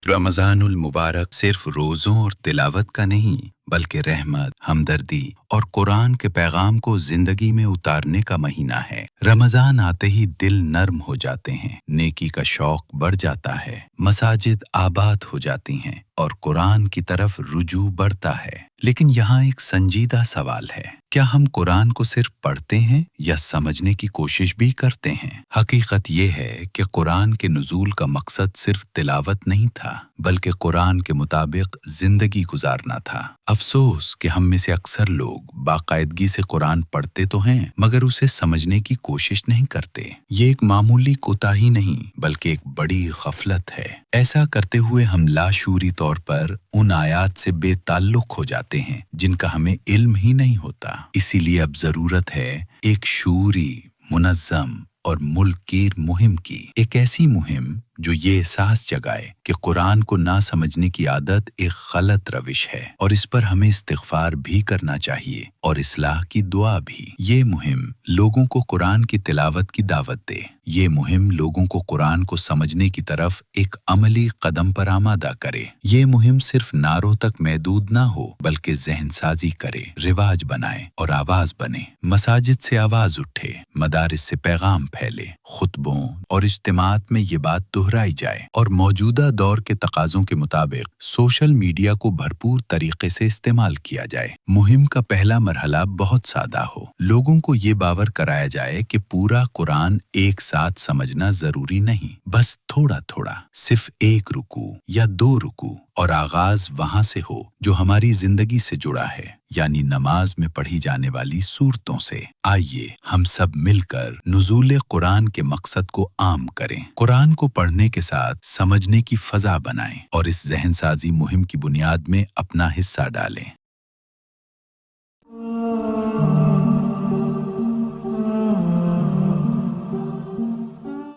रमज़ानुल मुबारक सिर्फ रोज़ों और तिलावत का नहीं बल्कि रहमत, हमदर्दी और कुरान के पैगाम को जिंदगी में उतारने का महीना है। रमज़ान आते ही दिल नर्म हो जाते हैं, नेकी का शौक बढ़ जाता है, मसाजिद आबाद हो जाती हैं और कुरान की तरफ रुजू बढ़ता है। लेकिन यहाँ एक संजीदा सवाल है, क्या हम कुरान को सिर्फ पढ़ते हैं या समझने की कोशिश भी करते हैं? हकीकत ये है कि कुरान के नुज़ूल का मकसद सिर्फ तिलावत नहीं था, बल्कि कुरान के मुताबिक जिंदगी गुजारना था। अफसोस कि हम में से अक्सर लोग बाकायदगी से कुरान पढ़ते तो हैं मगर उसे समझने की कोशिश नहीं करते। ये एक मामूली कोताही नहीं बल्कि एक बड़ी गफलत है। ऐसा करते हुए हम लाशूरी तौर पर उन आयात से बेताल्लुक हो जाते हैं जिनका हमें इल्म ही नहीं होता। इसीलिए अब जरूरत है एक शूरी, मुनज़्ज़म और मुल्कीर मुहिम की, एक ऐसी मुहिम जो ये एहसास जगाए कि कुरान को ना समझने की आदत एक गलत रविश है और इस पर हमें इस्तिग़फ़ार भी करना चाहिए और इस्लाह की दुआ भी। ये मुहिम लोगों को कुरान की तिलावत की दावत दे। ये मुहिम लोगों को कुरान को समझने की तरफ एक अमली कदम पर आमादा करे। ये मुहिम सिर्फ नारों तक महदूद ना हो बल्कि ज़हन साजी करे, रिवाज बनाए और आवाज बने। मसाजिद से आवाज उठे, मदारिस से पैगाम फैले, खुतबों और इज्तिमात में ये बात दोहराई जाए और मौजूदा दौर के तकाज़ों के मुताबिक सोशल मीडिया को भरपूर तरीके से इस्तेमाल किया जाए। मुहिम का पहला मरहला बहुत सादा हो। लोगों को ये बावर कराया जाए कि पूरा कुरान एक साथ समझना जरूरी नहीं, बस थोड़ा थोड़ा, सिर्फ एक रुकू या 2 रुकू और आगाज वहां से हो जो हमारी जिंदगी से जुड़ा है, यानी नमाज में पढ़ी जाने वाली सूरतों से। आइए हम सब मिलकर नुज़ूल कुरान के मकसद को आम करें, कुरान को पढ़ने के साथ समझने की फजा बनाएं और इस ज़हन साजी मुहिम की बुनियाद में अपना हिस्सा डालें।